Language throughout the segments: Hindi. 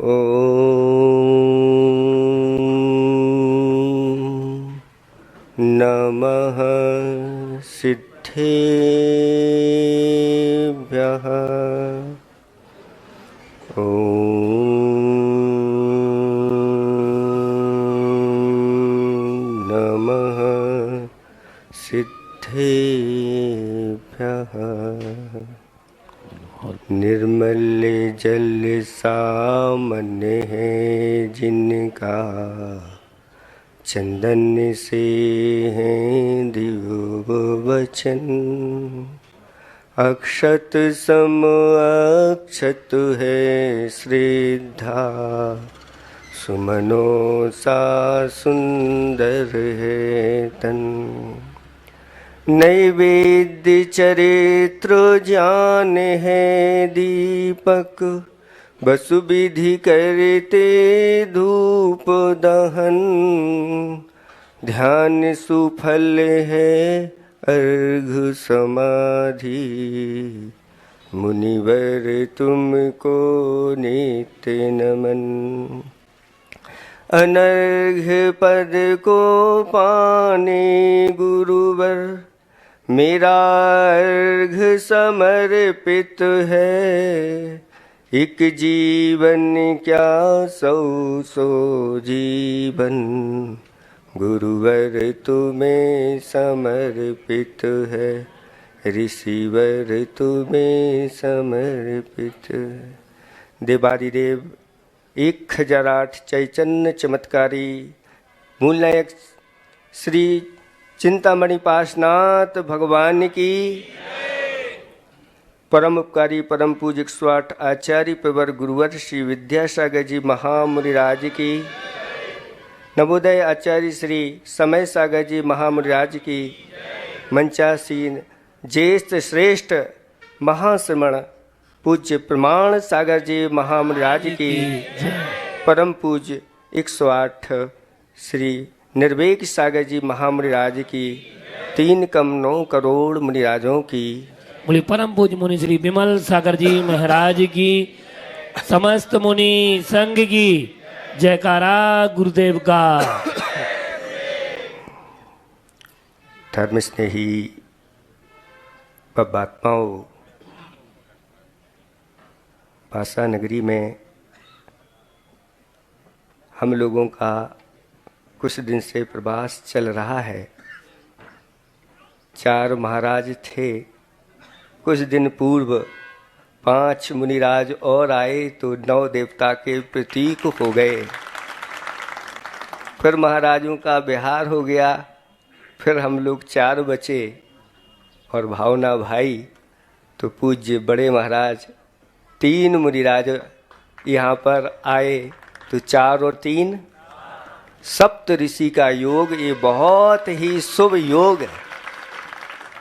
ॐ नमः सिद्धेभ्यः। ॐ नमः सिद्धेभ्यः। निर्मल जल सामान्य है जिनका, चंदन से है दिव्य वचन। अक्षत सम अक्षत है श्रद्धा, सुमनों सा सुंदर है तन। नैवेद्य चरित्र ज्ञान है दीपक, बसु विधि करते धूप दहन। ध्यान सुफल है अर्घ समाधि, मुनिवर तुमको नित्य नमन। अनर्घ पद को पाने गुरुवर, मेरा अर्घ समर्पित है। एक जीवन क्या सौ सौ जीवन, गुरुवर तुम्हें समर्पित है। ऋषिवर तुम्हें समर्पित। देवादिदेव 1008 चैतन्य चमत्कारी मूल नायक श्री चिंतामणि पार्श्वनाथ भगवान की, परम उपकारी परम पूज्य 108 आचार्य पेवर गुरुवर श्री विद्यासागर जी महामुनिराज की, नवोदय आचार्य श्री समय सागर जी महामुनिराज की, मंचासीन ज्येष्ठ श्रेष्ठ महाश्रमण पूज्य प्रमाण सागर जी महामुनिराज की, परम पूज्य 108 श्री निर्वेक सागर जी महामुनिराज की, 3,9 करोड़ मुनिराजों की, बोली परम पूज्य मुनि श्री विमल सागर जी महाराज की, समस्त मुनि संघ की जयकारा गुरुदेव का। धर्म स्नेही बात्माओं, भाषा नगरी में हम लोगों का कुछ दिन से प्रवास चल रहा है। 4 महाराज थे, कुछ दिन पूर्व 5 मुनिराज और आए तो 9 देवता के प्रतीक हो गए। फिर महाराजों का बिहार हो गया, फिर हम लोग 4 बचे और भावना भाई तो पूज्य बड़े महाराज 3 मुनिराज यहाँ पर आए तो 4 और 3 सप्त ऋषि का योग। ये बहुत ही शुभ योग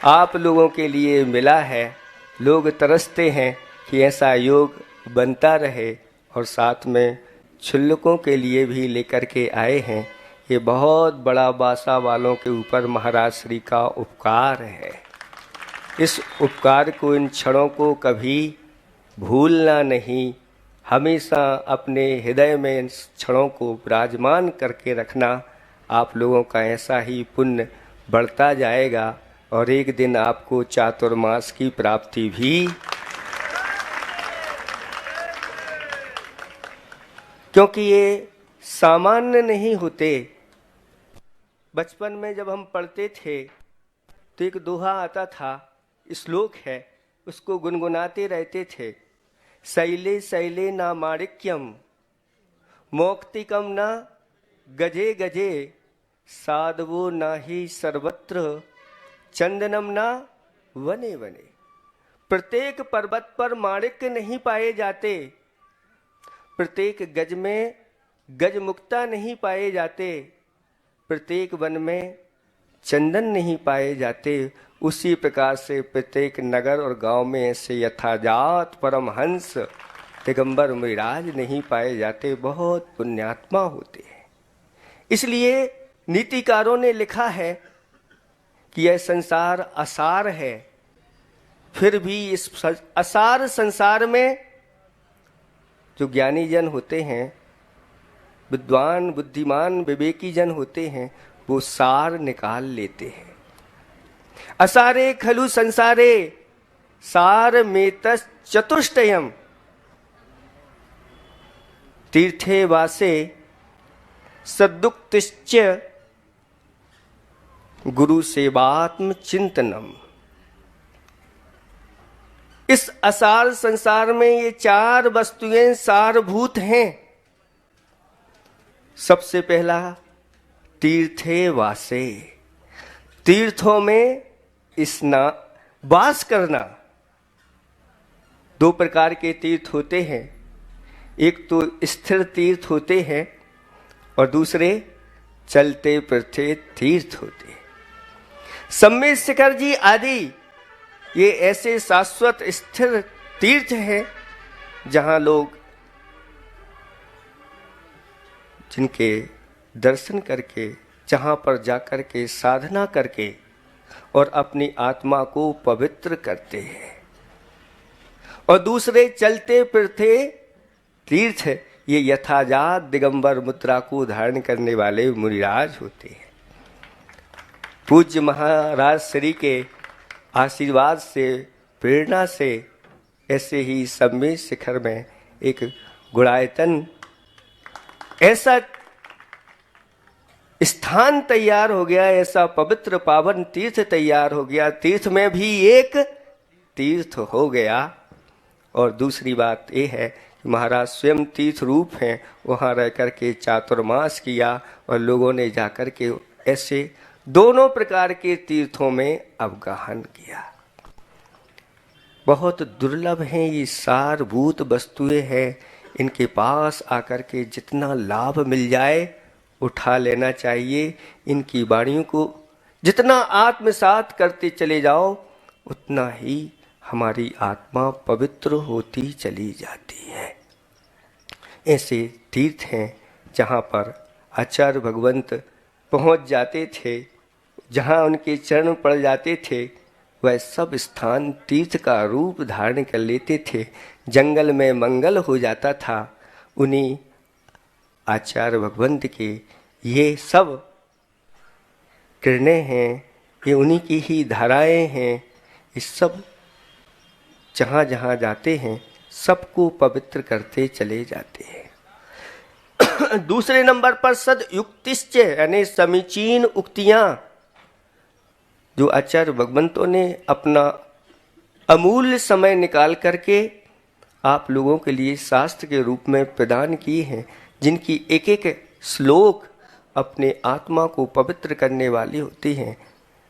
आप लोगों के लिए मिला है। लोग तरसते हैं कि ऐसा योग बनता रहे और साथ में क्षुल्लकों के लिए भी लेकर के आए हैं। ये बहुत बड़ा बासा वालों के ऊपर महाराज श्री का उपकार है। इस उपकार को, इन क्षणों को कभी भूलना नहीं, हमेशा अपने हृदय में इन क्षणों को विराजमान करके रखना। आप लोगों का ऐसा ही पुण्य बढ़ता जाएगा और एक दिन आपको चातुर्मास की प्राप्ति भी। क्योंकि ये सामान्य नहीं होते। बचपन में जब हम पढ़ते थे तो एक दोहा आता था, श्लोक है, उसको गुनगुनाते रहते थे। शैले शैले ना माणिक्यम, मौक्तिकम ना गजे गजे, साधवो ना ही सर्वत्र, चंदनम ना वने वने। प्रत्येक पर्वत पर माणिक्य नहीं पाए जाते, प्रत्येक गज में गज मुक्ता नहीं पाए जाते, प्रत्येक वन में चंदन नहीं पाए जाते। उसी प्रकार से प्रत्येक नगर और गांव में ऐसे यथाजात परमहंस दिगंबर मुनिराज नहीं पाए जाते। बहुत पुण्यात्मा होते हैं। इसलिए नीतिकारों ने लिखा है कि यह संसार असार है, फिर भी इस असार संसार में जो ज्ञानी जन होते हैं, विद्वान बुद्धिमान विवेकी जन होते हैं, वो सार निकाल लेते हैं। असारे खलु संसारे सार मेतस चतुष्टयम तीर्थे वासे सदुक्तिश्च गुरु सेवात्म चिंतनम। इस असार संसार में ये 4 वस्तुएं सारभूत हैं। सबसे पहला तीर्थे वासे, तीर्थों में वास करना। 2 प्रकार के तीर्थ होते हैं, एक तो स्थिर तीर्थ होते हैं और दूसरे चलते फिरते तीर्थ होते हैं। सम्मेद शिखर जी आदि ये ऐसे शाश्वत स्थिर तीर्थ हैं जहां लोग जिनके दर्शन करके, जहां पर जाकर के साधना करके और अपनी आत्मा को पवित्र करते हैं। और दूसरे चलते फिरते तीर्थ, ये यथाजात दिगंबर मुद्रा को धारण करने वाले मुनिराज होते हैं। पूज्य महाराज श्री के आशीर्वाद से, प्रेरणा से ऐसे ही सम्मेद शिखर में एक गुणायतन ऐसा स्थान तैयार हो गया, ऐसा पवित्र पावन तीर्थ तैयार हो गया। तीर्थ में भी एक तीर्थ हो गया। और दूसरी बात यह है कि महाराज स्वयं तीर्थ रूप हैं, वहाँ रह कर के चातुर्मास किया और लोगों ने जाकर के ऐसे दोनों प्रकार के तीर्थों में अवगाहन किया। बहुत दुर्लभ हैं ये सारभूत वस्तुएं हैं, इनके पास आकर के जितना लाभ मिल जाए उठा लेना चाहिए। इनकी वाणियों को जितना आत्मसात करते चले जाओ उतना ही हमारी आत्मा पवित्र होती चली जाती है। ऐसे तीर्थ हैं जहाँ पर आचार्य भगवंत पहुँच जाते थे, जहाँ उनके चरण पड़ जाते थे, वह सब स्थान तीर्थ का रूप धारण कर लेते थे। जंगल में मंगल हो जाता था। उन्हीं आचार्य भगवंत के ये सब किरणें हैं, ये उन्हीं की ही धाराएं हैं। ये सब जहाँ जहाँ जाते हैं सबको पवित्र करते चले जाते हैं। दूसरे नंबर पर सदयुक्तिश्च यानी समीचीन उक्तियाँ जो आचार्य भगवंतों ने अपना अमूल्य समय निकाल करके आप लोगों के लिए शास्त्र के रूप में प्रदान किए हैं, जिनकी एक एक श्लोक अपने आत्मा को पवित्र करने वाली होती हैं।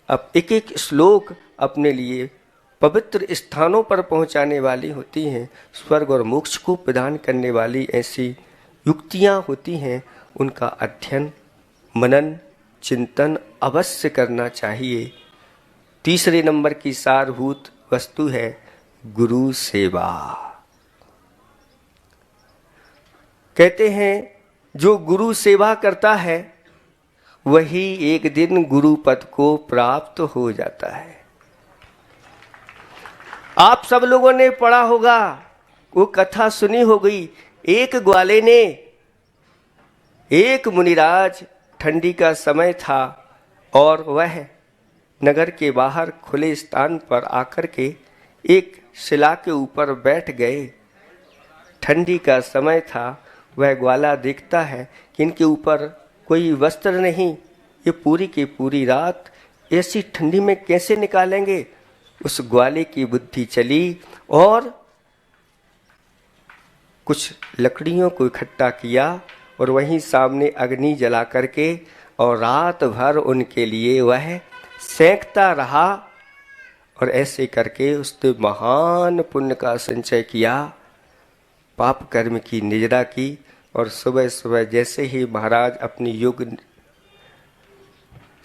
अब एक एक श्लोक अपने लिए पवित्र स्थानों पर पहुंचाने वाली होती हैं, स्वर्ग और मोक्ष को प्रदान करने वाली ऐसी युक्तियां होती हैं। उनका अध्ययन, मनन, चिंतन अवश्य करना चाहिए। तीसरे नंबर की सारभूत वस्तु है गुरु सेवा। कहते हैं जो गुरु सेवा करता है वही एक दिन गुरु पद को प्राप्त हो जाता है। आप सब लोगों ने पढ़ा होगा, वो कथा सुनी होगी। एक ग्वाले ने, एक मुनिराज, ठंडी का समय था और वह नगर के बाहर खुले स्थान पर आकर के एक शिला के ऊपर बैठ गए। ठंडी का समय था। वह ग्वाला देखता है कि इनके ऊपर कोई वस्त्र नहीं, ये पूरी की पूरी रात ऐसी ठंडी में कैसे निकालेंगे। उस ग्वाले की बुद्धि चली और कुछ लकड़ियों को इकट्ठा किया और वहीं सामने अग्नि जला करके और रात भर उनके लिए वह सेंकता रहा। और ऐसे करके उसने महान पुण्य का संचय किया, पाप कर्म की निजरा की। और सुबह सुबह जैसे ही महाराज अपनी योग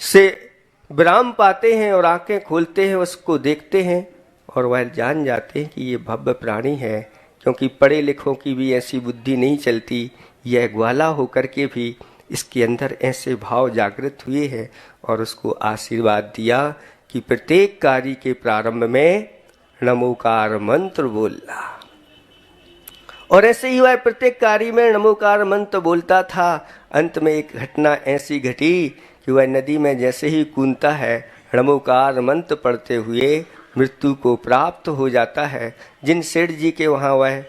से विराम पाते हैं और आंखें खोलते हैं, उसको देखते हैं और वह जान जाते हैं कि ये भव्य प्राणी है। क्योंकि पढ़े लिखों की भी ऐसी बुद्धि नहीं चलती, यह ग्वाला होकर के भी इसके अंदर ऐसे भाव जागृत हुए हैं। और उसको आशीर्वाद दिया कि प्रत्येक कार्य के प्रारंभ में नमोकार मंत्र बोलना। और ऐसे ही वह प्रत्येक कार्य में नमोकार मंत्र बोलता था। अंत में एक घटना ऐसी घटी कि वह नदी में जैसे ही कूदता है, नमोकार मंत्र पढ़ते हुए मृत्यु को प्राप्त हो जाता है। जिन सेठ जी के वहाँ वह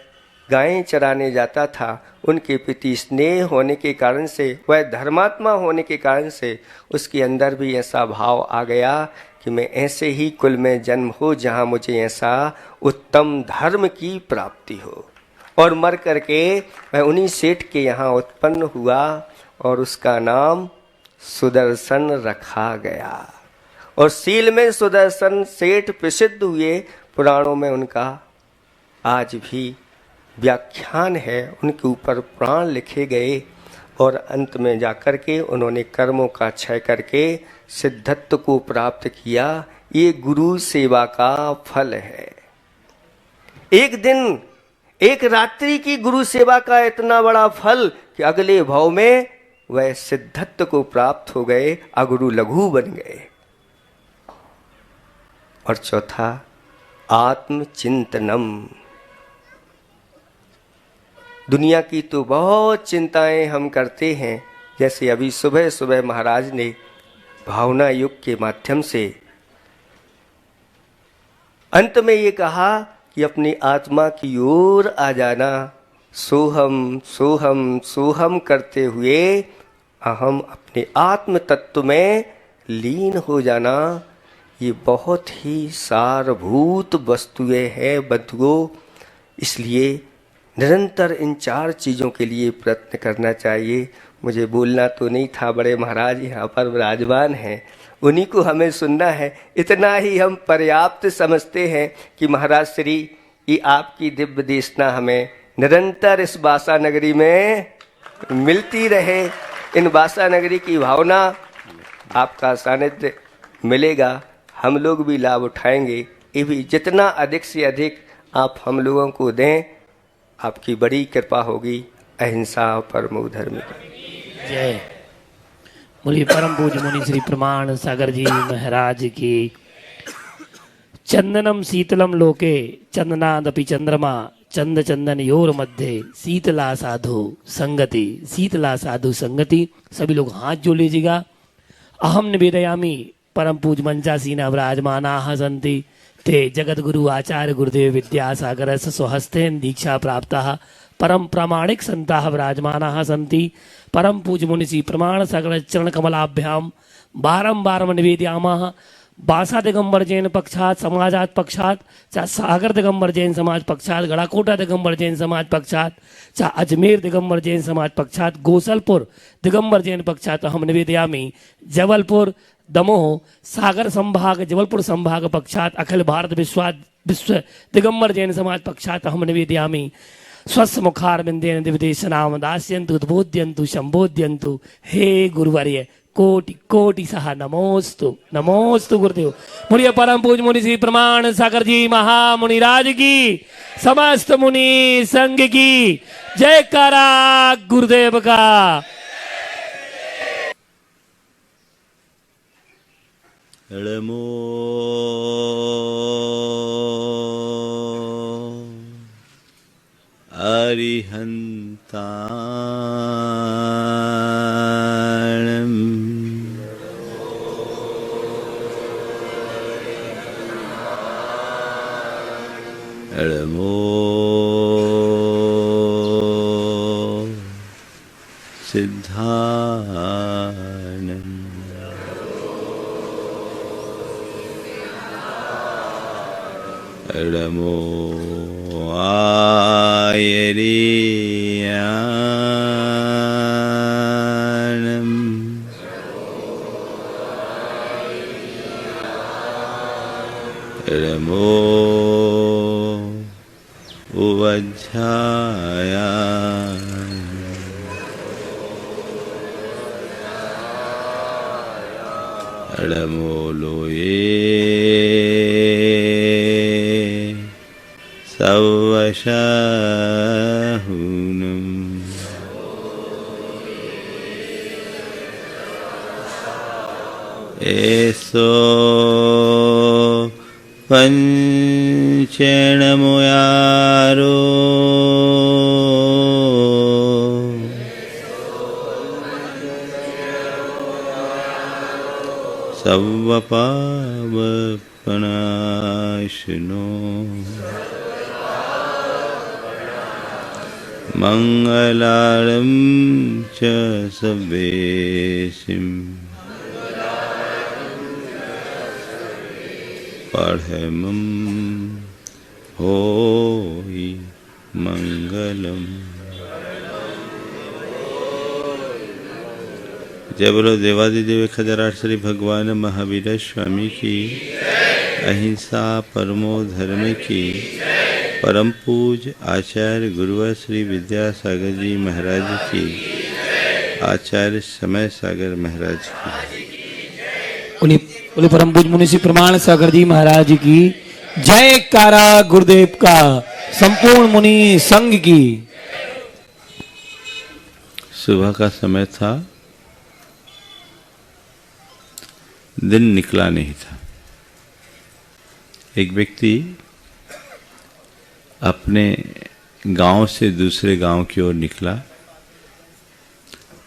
गायें चराने जाता था, उनके प्रति स्नेह होने के कारण से, वह धर्मात्मा होने के कारण से उसके अंदर भी ऐसा भाव आ गया कि मैं ऐसे ही कुल में जन्म हो जहाँ मुझे ऐसा उत्तम धर्म की प्राप्ति हो। और मर करके वह उन्हीं सेठ के यहाँ उत्पन्न हुआ और उसका नाम सुदर्शन रखा गया। और सील में सुदर्शन सेठ प्रसिद्ध हुए। पुराणों में उनका आज भी व्याख्यान है, उनके ऊपर पुराण लिखे गए। और अंत में जाकर के उन्होंने कर्मों का क्षय करके सिद्धत्व को प्राप्त किया। ये गुरु सेवा का फल है। एक दिन, एक रात्रि की गुरु सेवा का इतना बड़ा फल कि अगले भाव में वह सिद्धत्व को प्राप्त हो गए, अगुरु लघु बन गए। और चौथा, आत्मचिंतनम। दुनिया की तो बहुत चिंताएं हम करते हैं, जैसे अभी सुबह सुबह महाराज ने भावना युग के माध्यम से अंत में ये कहा कि अपनी आत्मा की ओर आ जाना, सोहम सोहम सोहम करते हुए अहम अपने आत्म तत्व में लीन हो जाना। ये बहुत ही सारभूत वस्तुएं हैं बंधुओं। इसलिए निरंतर इन 4 चीज़ों के लिए प्रयत्न करना चाहिए। मुझे बोलना तो नहीं था, बड़े महाराज यहाँ पर विराजमान हैं, उन्हीं को हमें सुनना है। इतना ही हम पर्याप्त समझते हैं कि महाराज श्री ये आपकी दिव्य देशना हमें निरंतर इस बासा नगरी में मिलती रहे। इन बासा नगरी की भावना, आपका सानिध्य मिलेगा, हम लोग भी लाभ उठाएंगे। ये भी जितना अधिक से अधिक आप हम लोगों को दें, आपकी बड़ी कृपा होगी। अहिंसा परमो धर्म। जय। बोलिए परम पूज्य मुनि श्री प्रमाण सागर जी महाराज की। चंदनम शीतलम लोके चंदनादपि चंद्रमा चंद चंदन योर मध्य शीतला साधु संगति। शीतला साधु संगति। सभी लोग हाथ जोड़ लीजिएगा। अहम निवेदयामि परम पूज मंचासीन विराजमानाः सन्ति ते जगत गुरु आचार्य गुरुदेव विद्यासागर स्वहस्तेन दीक्षा प्राप्ताः परम प्रामाणिक संताः विराजमानाः सन्ति। परम पूज मुनि श्री प्रमाण सागर चरण कमलाभ्याम बारंबार निवेदयामः। बासा दिगंबर जैन पक्षात समाजात पक्षात, चाहे सागर दिगंबर जैन समाज पक्षात, गड़ाकोटा दिगंबर जैन समाज पक्षात, चाहे अजमेर दिगंबर जैन समाज पक्षात, गोसलपुर दिगंबर जैन पक्षात हम निवेदयामि। जबलपुर दमोह सागर संभाग जबलपुर संभाग पक्षात अखिल भारत विश्व दिगंबर जैन समाज पक्षात हम निवेदयामि। स्वस्य मुखारविंदेन दिवदेशनाम दास्यन्तु उद्बोध्यन्तु संबोध्यन्तु। हे गुरुवर्य कोटि कोटि सह नमोस्तु नमोस्तु गुरुदेव। बोलिए परम पूज मुनि श्री प्रमाण सागर जी महामुनि राज की, समस्त मुनि संघ की जयकारा गुरुदेव का। नमो अरिहन्ताणं नमो सिद्धानं नमो आयर्याणं नमो उवज्झायाय नमो लोये सवशहुनं एसो पंचेणमुयारो मंगलारं च सवेशिं पढ़मं होई मंगलम। जय बोलो देवादिदेव खजराट श्री भगवान महावीर स्वामी की, अहिंसा परमो धर्म की, परम पूज आचार्य गुरुवर श्री विद्यासागर जी महाराज की, आचार्य समय सागर महाराज की, उन्हीं परम पूज मुनि श्री प्रमाण सागर जी महाराज की जय। कारा गुरुदेव का, संपूर्ण मुनि संघ की। सुबह का समय था, दिन निकला नहीं था। एक व्यक्ति अपने गांव से दूसरे गांव की ओर निकला।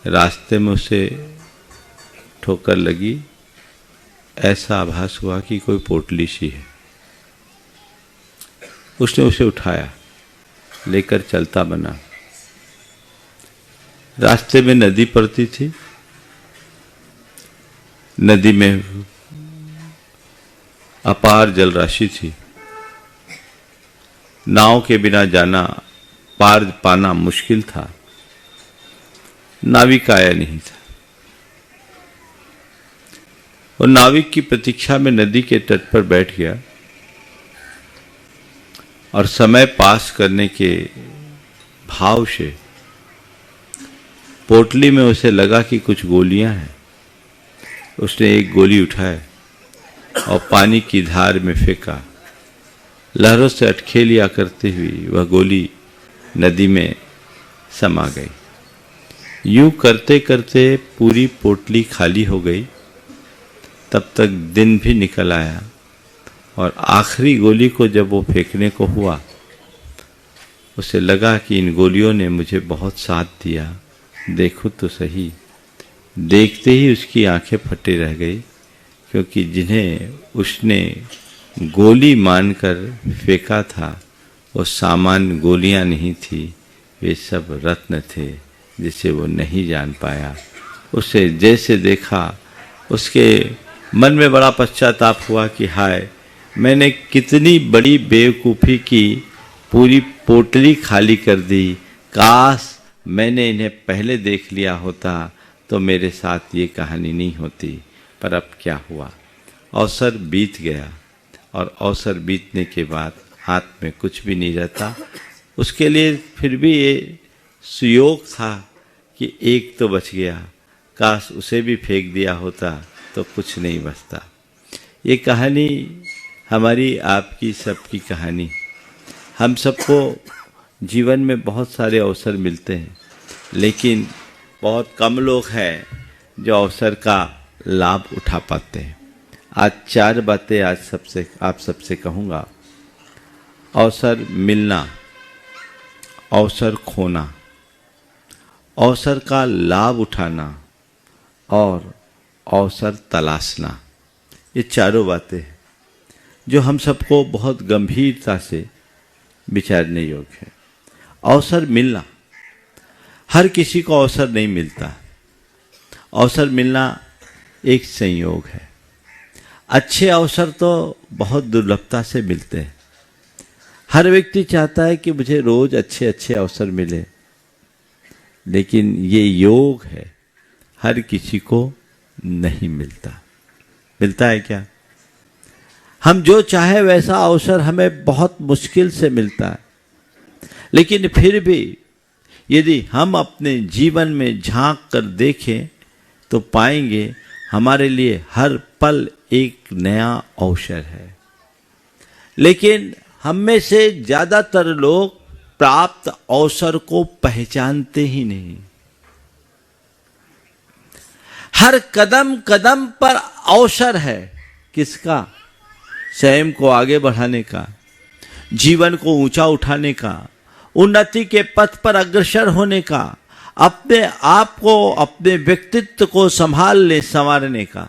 रास्ते में उसे ठोकर लगी। ऐसा आभास हुआ कि कोई पोटली सी है। उसने उसे उठाया, लेकर चलता बना। रास्ते में नदी पड़ती थी। नदी में अपार जल राशि थी। नाव के बिना जाना, पार पाना मुश्किल था। नाविक आया नहीं था। और नाविक की प्रतीक्षा में नदी के तट पर बैठ गया और समय पास करने के भाव से पोटली में उसे लगा कि कुछ गोलियां हैं। उसने एक गोली उठाई और पानी की धार में फेंका। लहरों से अटखेलियां करती हुई वह गोली नदी में समा गई। यूं करते करते पूरी पोटली खाली हो गई। तब तक दिन भी निकल आया और आखिरी गोली को जब वो फेंकने को हुआ, उसे लगा कि इन गोलियों ने मुझे बहुत साथ दिया, देखो तो सही। देखते ही उसकी आंखें फटे रह गई, क्योंकि जिन्हें उसने गोली मानकर फेंका था वो सामान्य गोलियां नहीं थी, वे सब रत्न थे जिसे वो नहीं जान पाया। उसे जैसे देखा उसके मन में बड़ा पश्चाताप हुआ कि हाय, मैंने कितनी बड़ी बेवकूफ़ी की, पूरी पोटली खाली कर दी। काश मैंने इन्हें पहले देख लिया होता तो मेरे साथ ये कहानी नहीं होती। पर अब क्या हुआ, अवसर बीत गया और अवसर बीतने के बाद हाथ में कुछ भी नहीं रहता। उसके लिए फिर भी ये सुयोग था कि एक तो बच गया, काश उसे भी फेंक दिया होता तो कुछ नहीं बचता। ये कहानी हमारी आपकी सबकी कहानी। हम सबको जीवन में बहुत सारे अवसर मिलते हैं, लेकिन बहुत कम लोग हैं जो अवसर का लाभ उठा पाते हैं। आज 4 बातें आप सबसे कहूँगा। अवसर मिलना, अवसर खोना, अवसर का लाभ उठाना और अवसर तलाशना। ये चारों बातें हैं जो हम सबको बहुत गंभीरता से विचारने योग्य है। अवसर मिलना, हर किसी को अवसर नहीं मिलता। अवसर मिलना एक संयोग है। अच्छे अवसर तो बहुत दुर्लभता से मिलते हैं। हर व्यक्ति चाहता है कि मुझे रोज अच्छे अच्छे अवसर मिले, लेकिन ये योग है, हर किसी को नहीं मिलता। मिलता है क्या? हम जो चाहे वैसा अवसर हमें बहुत मुश्किल से मिलता है। लेकिन फिर भी यदि हम अपने जीवन में झांक कर देखें तो पाएंगे हमारे लिए हर पल एक नया अवसर है। लेकिन हम में से ज्यादातर लोग प्राप्त अवसर को पहचानते ही नहीं। हर कदम कदम पर अवसर है। किसका? स्वयं को आगे बढ़ाने का, जीवन को ऊंचा उठाने का, उन्नति के पथ पर अग्रसर होने का, अपने आप को, अपने व्यक्तित्व को संवारने का।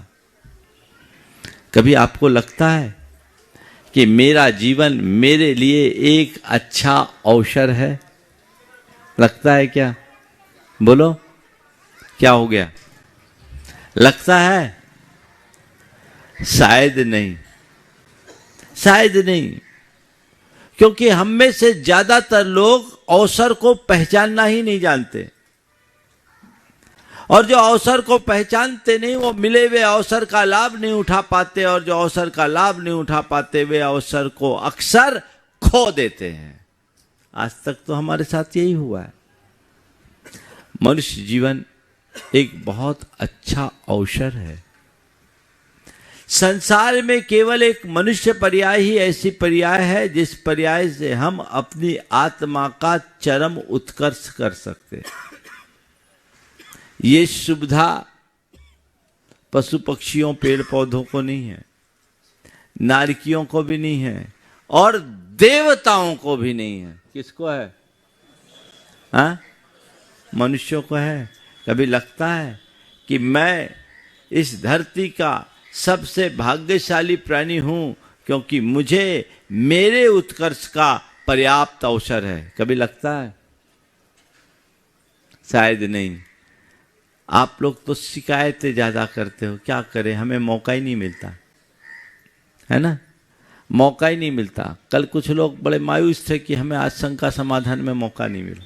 कभी आपको लगता है कि मेरा जीवन मेरे लिए एक अच्छा अवसर है? लगता है क्या? बोलो, क्या हो गया? लगता है? शायद नहीं, शायद नहीं, क्योंकि हम में से ज्यादातर लोग अवसर को पहचानना ही नहीं जानते, और जो अवसर को पहचानते नहीं वो मिले हुए अवसर का लाभ नहीं उठा पाते, और जो अवसर का लाभ नहीं उठा पाते वे अवसर को अक्सर खो देते हैं। आज तक तो हमारे साथ यही हुआ है। मनुष्य जीवन एक बहुत अच्छा अवसर है। संसार में केवल एक मनुष्य पर्याय ही ऐसी पर्याय है जिस पर्याय से हम अपनी आत्मा का चरम उत्कर्ष कर सकते हैं। ये सुविधा पशु पक्षियों पेड़ पौधों को नहीं है, नारकियों को भी नहीं है, और देवताओं को भी नहीं है। किसको है? हाँ, मनुष्यों को है। कभी लगता है कि मैं इस धरती का सबसे भाग्यशाली प्राणी हूं क्योंकि मुझे मेरे उत्कर्ष का पर्याप्त अवसर है? कभी लगता है? शायद नहीं। आप लोग तो शिकायतें ज्यादा करते हो, क्या करें, हमें मौका ही नहीं मिलता, है ना, मौका ही नहीं मिलता। कल कुछ लोग बड़े मायूस थे कि हमें आज शंका समाधान में मौका नहीं मिला।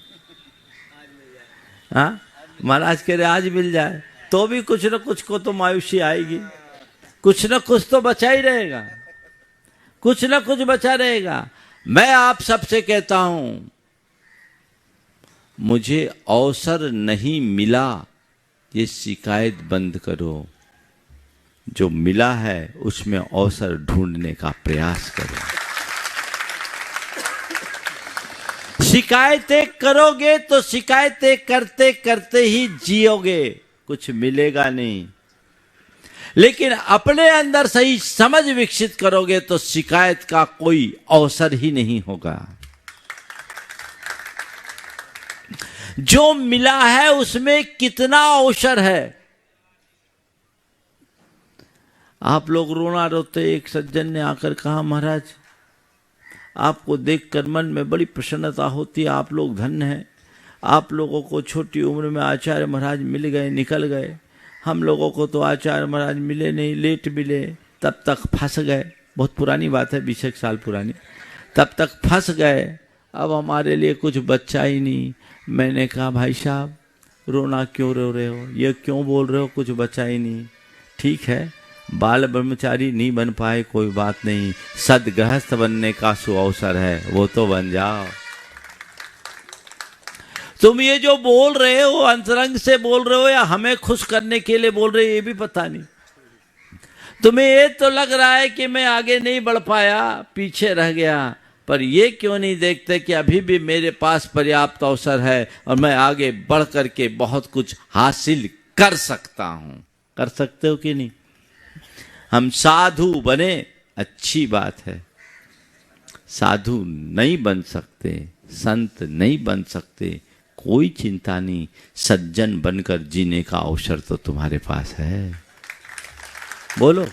हाँ, महाराज कह रहे आज मिल जाए, तो भी कुछ न कुछ को तो मायूसी आएगी, कुछ न कुछ तो बचा ही रहेगा, कुछ न कुछ बचा रहेगा। मैं आप सबसे कहता हूं, मुझे अवसर नहीं मिला, ये शिकायत बंद करो। जो मिला है उसमें अवसर ढूंढने का प्रयास करो। शिकायतें करोगे तो शिकायतें करते करते ही जियोगे, कुछ मिलेगा नहीं। लेकिन अपने अंदर सही समझ विकसित करोगे तो शिकायत का कोई अवसर ही नहीं होगा। जो मिला है उसमें कितना अवसर है। आप लोग रोना रोते, एक सज्जन ने आकर कहा महाराज आपको देखकर मन में बड़ी प्रसन्नता होती है, आप लोग धन्य हैं, आप लोगों को छोटी उम्र में आचार्य महाराज मिल गए, निकल गए, हम लोगों को तो आचार्य महाराज मिले नहीं, लेट मिले, तब तक फंस गए। बहुत पुरानी बात है, 20 साल पुरानी। तब तक फंस गए, अब हमारे लिए कुछ बचा ही नहीं। मैंने कहा भाई साहब रोना क्यों रो रहे हो, ये क्यों बोल रहे हो, कुछ बचा ही नहीं। ठीक है, बाल ब्रह्मचारी नहीं बन पाए कोई बात नहीं, सदगृहस्थ बनने का सुअवसर है, वो तो बन जाओ। तुम ये जो बोल रहे हो अंतरंग से बोल रहे हो या हमें खुश करने के लिए बोल रहे हो, ये भी पता नहीं। तुम्हें ये तो लग रहा है कि मैं आगे नहीं बढ़ पाया, पीछे रह गया, पर ये क्यों नहीं देखते कि अभी भी मेरे पास पर्याप्त अवसर है और मैं आगे बढ़ करके बहुत कुछ हासिल कर सकता हूं। कर सकते हो कि नहीं? हम साधु बने, अच्छी बात है, साधु नहीं बन सकते, संत नहीं बन सकते, कोई चिंता नहीं, सज्जन बनकर जीने का अवसर तो तुम्हारे पास है। बोलो,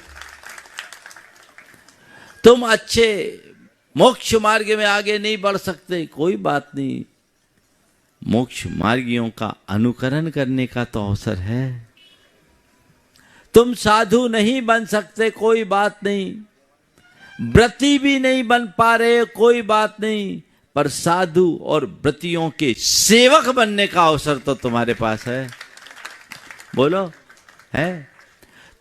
तुम अच्छे मोक्ष मार्ग में आगे नहीं बढ़ सकते, कोई बात नहीं, मोक्ष मार्गियों का अनुकरण करने का तो अवसर है। तुम साधु नहीं बन सकते, कोई बात नहीं, व्रती भी नहीं बन पा रहे, कोई बात नहीं, पर साधु और व्रतियों के सेवक बनने का अवसर तो तुम्हारे पास है। बोलो, है?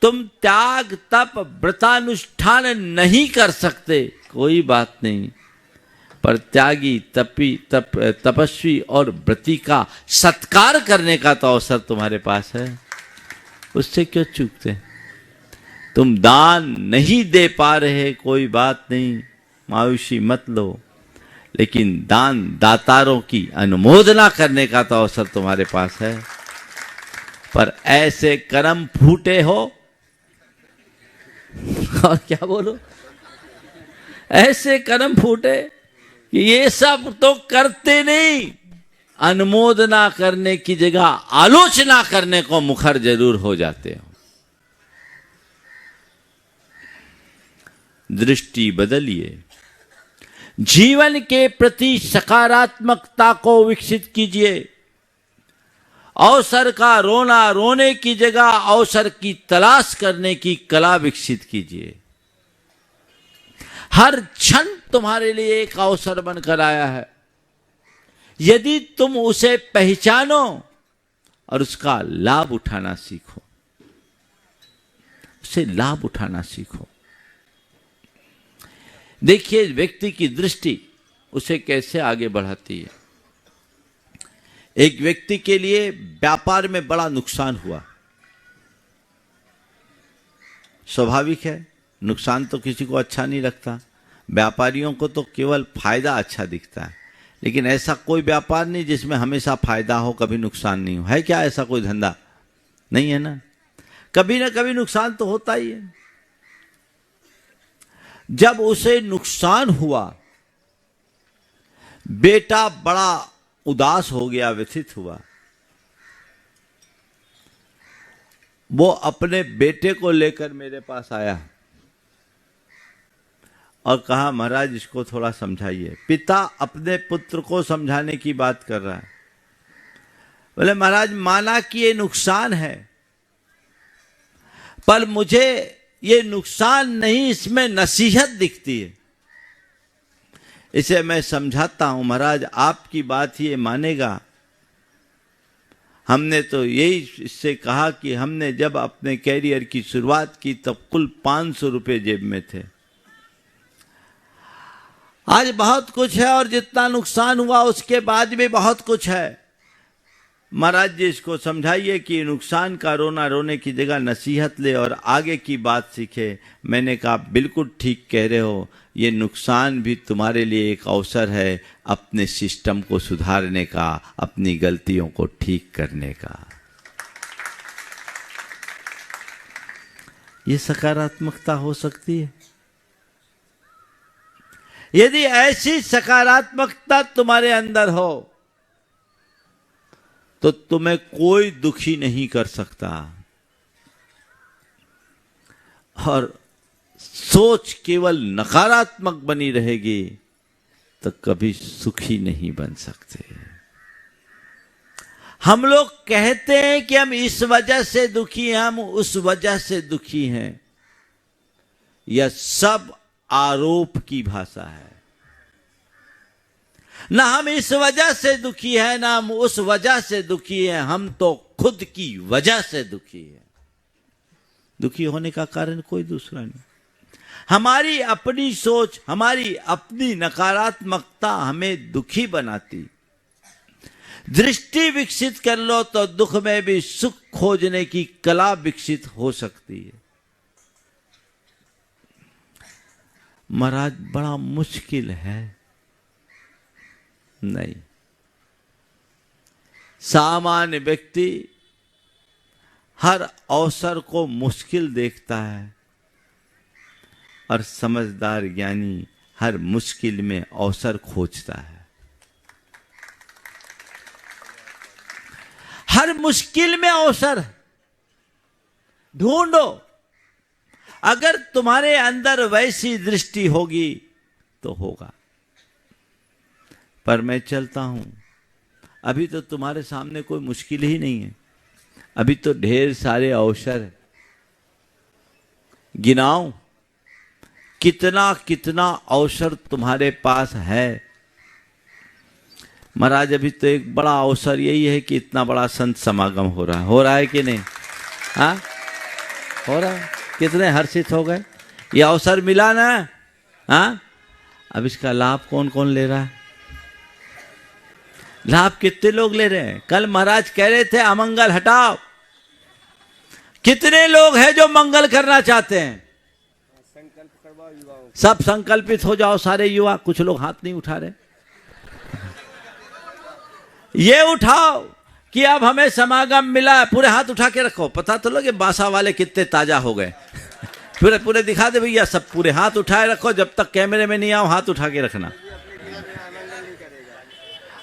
तुम त्याग तप व्रतानुष्ठान नहीं कर सकते, कोई बात नहीं, पर त्यागी तपस्वी और व्रती का सत्कार करने का तो अवसर तुम्हारे पास है। उससे क्यों चूकते? तुम दान नहीं दे पा रहे, कोई बात नहीं, मायूसी मत लो, लेकिन दान दातारों की अनुमोदना करने का तो अवसर तुम्हारे पास है। पर ऐसे कर्म फूटे हो और क्या बोलो, ऐसे कर्म फूटे कि ये सब तो करते नहीं, अनुमोदना करने की जगह आलोचना करने को मुखर जरूर हो जाते हो। दृष्टि बदलिए, जीवन के प्रति सकारात्मकता को विकसित कीजिए। अवसर का रोना रोने की जगह अवसर की तलाश करने की कला विकसित कीजिए। हर क्षण तुम्हारे लिए एक अवसर बनकर आया है। यदि तुम उसे पहचानो और उसका लाभ उठाना सीखो, उसे लाभ उठाना सीखो। देखिए व्यक्ति की दृष्टि उसे कैसे आगे बढ़ाती है। एक व्यक्ति के लिए व्यापार में बड़ा नुकसान हुआ, स्वाभाविक है, नुकसान तो किसी को अच्छा नहीं लगता। व्यापारियों को तो केवल फायदा अच्छा दिखता है, लेकिन ऐसा कोई व्यापार नहीं जिसमें हमेशा फायदा हो, कभी नुकसान नहीं हो। है क्या ऐसा कोई धंधा? नहीं है ना, कभी ना कभी नुकसान तो होता ही है। जब उसे नुकसान हुआ, बेटा बड़ा उदास हो गया, व्यथित हुआ। वो अपने बेटे को लेकर मेरे पास आया और कहा, महाराज इसको थोड़ा समझाइए। पिता अपने पुत्र को समझाने की बात कर रहा है। बोले, महाराज माना कि ये नुकसान है, पर मुझे ये नुकसान नहीं, इसमें नसीहत दिखती है। इसे मैं समझाता हूं, महाराज आपकी बात ये मानेगा। हमने तो यही इससे कहा कि हमने जब अपने कैरियर की शुरुआत की तब कुल 500 रुपए जेब में थे। आज बहुत कुछ है और जितना नुकसान हुआ उसके बाद भी बहुत कुछ है। महाराज जी इसको समझाइए कि नुकसान का रोना रोने की जगह नसीहत ले और आगे की बात सीखे। मैंने कहा, बिल्कुल ठीक कह रहे हो, ये नुकसान भी तुम्हारे लिए एक अवसर है अपने सिस्टम को सुधारने का, अपनी गलतियों को ठीक करने का। ये सकारात्मकता हो सकती है। यदि ऐसी सकारात्मकता तुम्हारे अंदर हो तो तुम्हें कोई दुखी नहीं कर सकता, और सोच केवल नकारात्मक बनी रहेगी तो कभी सुखी नहीं बन सकते। हम लोग कहते हैं कि हम इस वजह से दुखी हैं, हम उस वजह से दुखी हैं। यह सब आरोप की भाषा है। ना हम इस वजह से दुखी है, ना हम उस वजह से दुखी है, हम तो खुद की वजह से दुखी है। दुखी होने का कारण कोई दूसरा नहीं। हमारी अपनी सोच, हमारी अपनी नकारात्मकता हमें दुखी बनाती। दृष्टि विकसित कर लो तो दुख में भी सुख खोजने की कला विकसित हो सकती है। महाराज बड़ा मुश्किल है, नहीं। सामान्य व्यक्ति हर अवसर को मुश्किल देखता है और समझदार ज्ञानी हर मुश्किल में अवसर खोजता है। हर मुश्किल में अवसर ढूंढो। अगर तुम्हारे अंदर वैसी दृष्टि होगी तो होगा। पर मैं चलता हूं, अभी तो तुम्हारे सामने कोई मुश्किल ही नहीं है, अभी तो ढेर सारे अवसर है। गिनाओ कितना कितना अवसर तुम्हारे पास है। महाराज अभी तो एक बड़ा अवसर यही है कि इतना बड़ा संत समागम हो रहा है कि नहीं? हाँ, हो रहा है। कितने हर्षित हो गए, ये अवसर मिला ना। हाँ, अब इसका लाभ कौन कौन ले रहा है? लाभ कितने लोग ले रहे हैं? कल महाराज कह रहे थे अमंगल हटाओ। कितने लोग हैं जो मंगल करना चाहते हैं? सब संकल्पित हो जाओ सारे युवा। कुछ लोग हाथ नहीं उठा रहे। ये उठाओ कि अब हमें समागम मिला। पूरे हाथ उठा के रखो, पता तो लगे बासा वाले कितने ताजा हो गए। पूरे दिखा दे भैया, सब पूरे हाथ उठाए रखो। जब तक कैमरे में नहीं आओ हाथ उठा के रखना।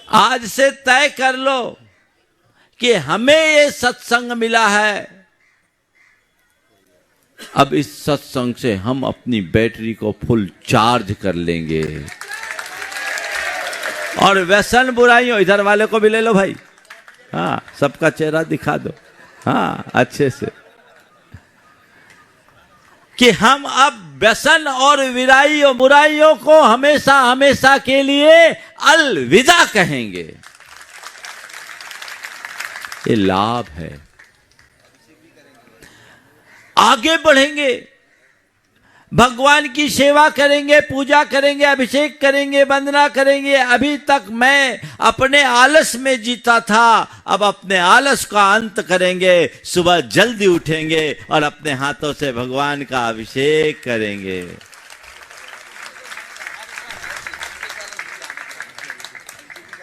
आज से तय कर लो कि हमें ये सत्संग मिला है। अब इस सत्संग से हम अपनी बैटरी को फुल चार्ज कर लेंगे। और व्यसन बुराइयों, इधर वाले को भी ले लो भाई, हाँ सबका चेहरा दिखा दो, हाँ अच्छे से, कि हम अब व्यसन और बुराइयों को हमेशा हमेशा के लिए अलविदा कहेंगे। ये लाभ है, आगे बढ़ेंगे, भगवान की सेवा करेंगे, पूजा करेंगे, अभिषेक करेंगे, वंदना करेंगे। अभी तक मैं अपने आलस में जीता था, अब अपने आलस का अंत करेंगे, सुबह जल्दी उठेंगे और अपने हाथों से भगवान का अभिषेक करेंगे।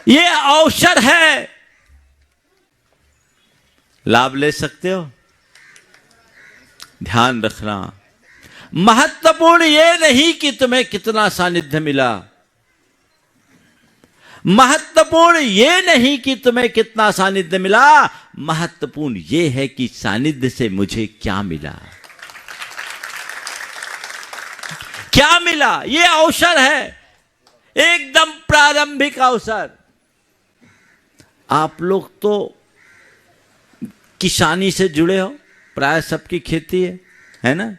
ये अवसर है, लाभ ले सकते हो। ध्यान रखना, महत्वपूर्ण ये नहीं कि तुम्हें कितना सानिध्य मिला, महत्वपूर्ण ये नहीं कि तुम्हें कितना सानिध्य मिला, महत्वपूर्ण ये है कि सानिध्य से मुझे क्या मिला, क्या मिला। ये अवसर है, एकदम प्रारंभिक अवसर। आप लोग तो किसानी से जुड़े हो, प्राय सबकी खेती है ना।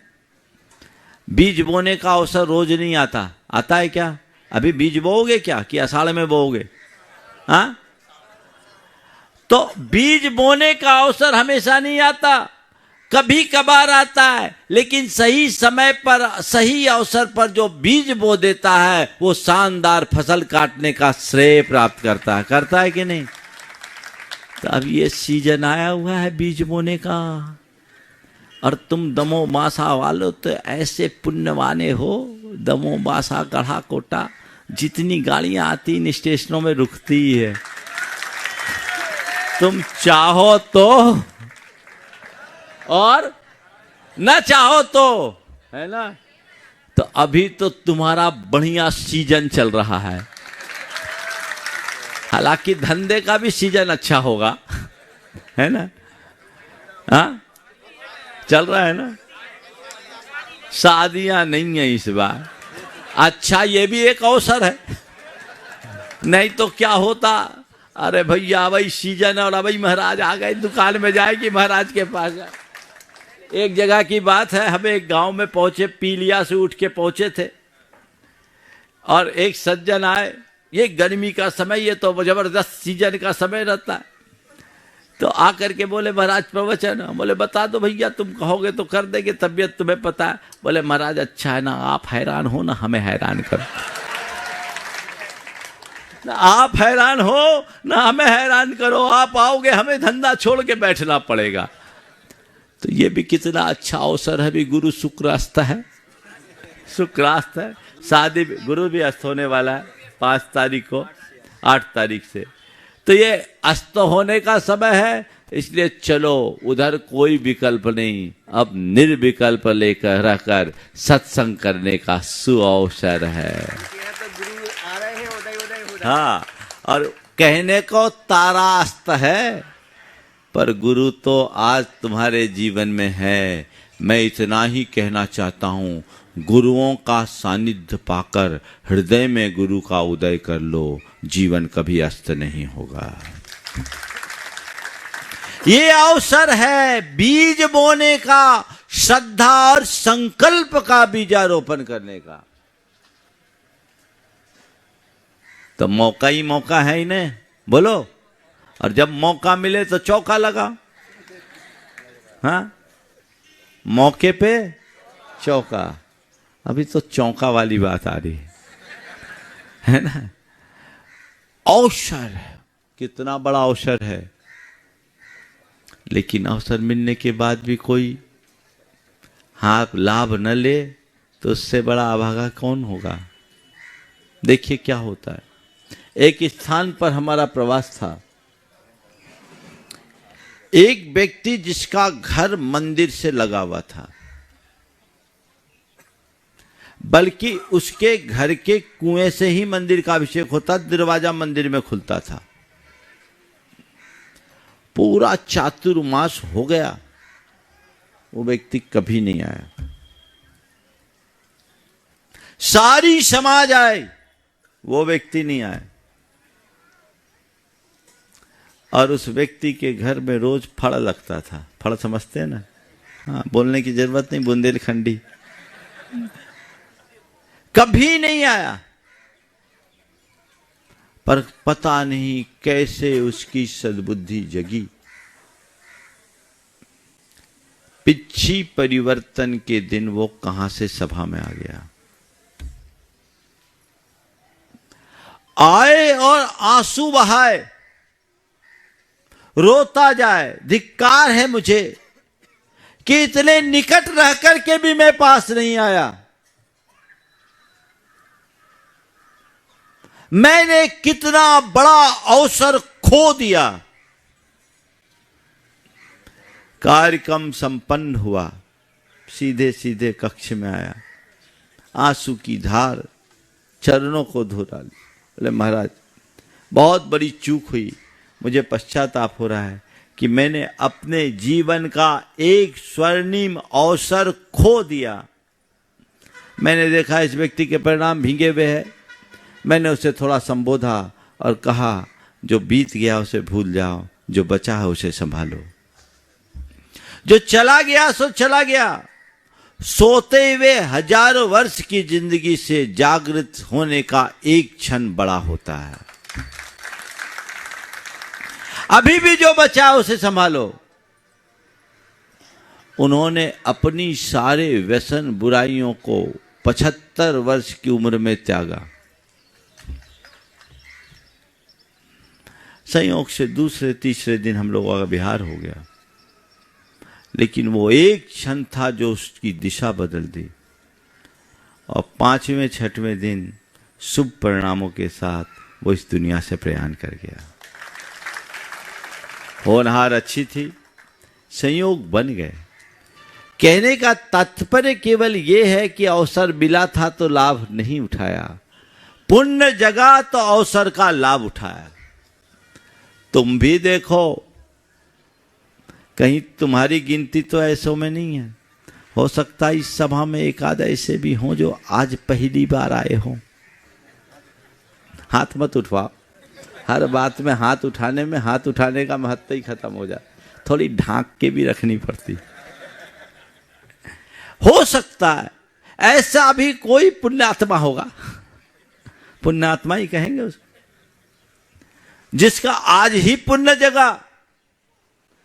बीज बोने का अवसर रोज नहीं आता, आता है क्या? अभी बीज बोओगे क्या कि आषाढ़ में बोओगे? हाँ, तो बीज बोने का अवसर हमेशा नहीं आता, कभी कभार आता है, लेकिन सही समय पर सही अवसर पर जो बीज बो देता है वो शानदार फसल काटने का श्रेय प्राप्त करता है कि नहीं। तो अब ये सीजन आया हुआ है बीज बोने का, और तुम दमो मासा वालों तो ऐसे पुण्यवाने हो। दमो मासा गढ़ा कोटा, जितनी गाड़ियां आती इन स्टेशनों में रुकती है, तुम चाहो तो और न चाहो तो, है ना। तो अभी तो तुम्हारा बढ़िया सीजन चल रहा है, हालांकि धंधे का भी सीजन अच्छा होगा, है ना। हाँ, चल रहा है ना। शादियां नहीं है इस बार, अच्छा ये भी एक अवसर है, नहीं तो क्या होता। अरे भैया भाई सीजन और अभी महाराज आ गए, दुकान में जाएगी महाराज के पास। एक जगह की बात है, हम एक गांव में पहुंचे, पीलिया से उठ के पहुंचे थे, और एक सज्जन आए। ये गर्मी का समय, ये तो जबरदस्त सीजन का समय रहता है। तो आकर के बोले महाराज प्रवचन। बोले बता दो भैया, तुम कहोगे तो कर देंगे, तबीयत तुम्हें पता है। बोले महाराज अच्छा है ना, आप हैरान हो ना हमें हैरान करो, ना आप हैरान हो ना हमें हैरान करो। आप आओगे हमें धंधा छोड़ के बैठना पड़ेगा। तो ये भी कितना अच्छा अवसर है। भी गुरु शुक्रास्त है, शुक्रास्त है। शादी गुरु भी अस्त होने वाला है 5 तारीख को, 8 तारीख से। तो ये अस्त होने का समय है, इसलिए चलो उधर कोई विकल्प नहीं, अब निर्विकल्प लेकर रहकर सत्संग करने का सुअवसर है। हाँ, और कहने को तारा अस्त है, पर गुरु तो आज तुम्हारे जीवन में है। मैं इतना ही कहना चाहता हूँ, गुरुओं का सानिध्य पाकर हृदय में गुरु का उदय कर लो, जीवन कभी अस्त नहीं होगा। ये अवसर है बीज बोने का, श्रद्धा और संकल्प का बीजारोपण करने का। तो मौका ही मौका है इन्हें, बोलो। और जब मौका मिले तो चौका लगा। हाँ, मौके पे चौका। अभी तो चौका वाली बात आ रही है ना। अवसर, कितना बड़ा अवसर है, लेकिन अवसर मिलने के बाद भी कोई हाँ लाभ न ले तो उससे बड़ा अभागा कौन होगा। देखिए क्या होता है। एक स्थान पर हमारा प्रवास था, एक व्यक्ति जिसका घर मंदिर से लगा हुआ था, बल्कि उसके घर के कुएं से ही मंदिर का अभिषेक होता, दरवाजा मंदिर में खुलता था। पूरा चातुर्मास हो गया, वो व्यक्ति कभी नहीं आया। सारी समाज आए, वो व्यक्ति नहीं आया। और उस व्यक्ति के घर में रोज फड़ लगता था। फड़ समझते हैं ना? हाँ, बोलने की जरूरत नहीं, बुंदेलखंडी। कभी नहीं आया, पर पता नहीं कैसे उसकी सद्बुद्धि जगी। पिछी परिवर्तन के दिन वो कहां से सभा में आ गया। आए और आंसू बहाए, रोता जाए, धिक्कार है मुझे कि इतने निकट रह करके भी मैं पास नहीं आया। मैंने कितना बड़ा अवसर खो दिया। कार्यक्रम संपन्न हुआ, सीधे सीधे कक्ष में आया, आंसू की धार, चरणों को धो डाली। बोले महाराज बहुत बड़ी चूक हुई, मुझे पश्चाताप हो रहा है कि मैंने अपने जीवन का एक स्वर्णिम अवसर खो दिया। मैंने देखा इस व्यक्ति के परिणाम भीगे हुए हैं। मैंने उसे थोड़ा संबोधा और कहा जो बीत गया उसे भूल जाओ, जो बचा है उसे संभालो। जो चला गया सो चला गया। सोते हुए हजारों वर्ष की जिंदगी से जागृत होने का एक क्षण बड़ा होता है। अभी भी जो बचा उसे संभालो। उन्होंने अपनी सारे व्यसन बुराइयों को 75 वर्ष की उम्र में त्यागा। संयोग से दूसरे तीसरे दिन हम लोगों का बिहार हो गया, लेकिन वो एक क्षण था जो उसकी दिशा बदल दी। और 5वें 6वें दिन शुभ परिणामों के साथ वो इस दुनिया से प्रयाण कर गया। होनहार अच्छी थी, संयोग बन गए। कहने का तात्पर्य केवल ये है कि अवसर मिला था तो लाभ नहीं उठाया, पुण्य जगा तो अवसर का लाभ उठाया। तुम भी देखो, कहीं तुम्हारी गिनती तो ऐसों में नहीं है। हो सकता है इस सभा में एक आध ऐसे भी हों जो आज पहली बार आए हों। हाथ मत उठवाओ, हर बात में हाथ उठाने में हाथ उठाने का महत्व ही खत्म हो जाए। थोड़ी ढांक के भी रखनी पड़ती। हो सकता है ऐसा भी कोई पुण्यात्मा होगा, पुण्यात्मा ही कहेंगे उसको, जिसका आज ही पुण्य जगा,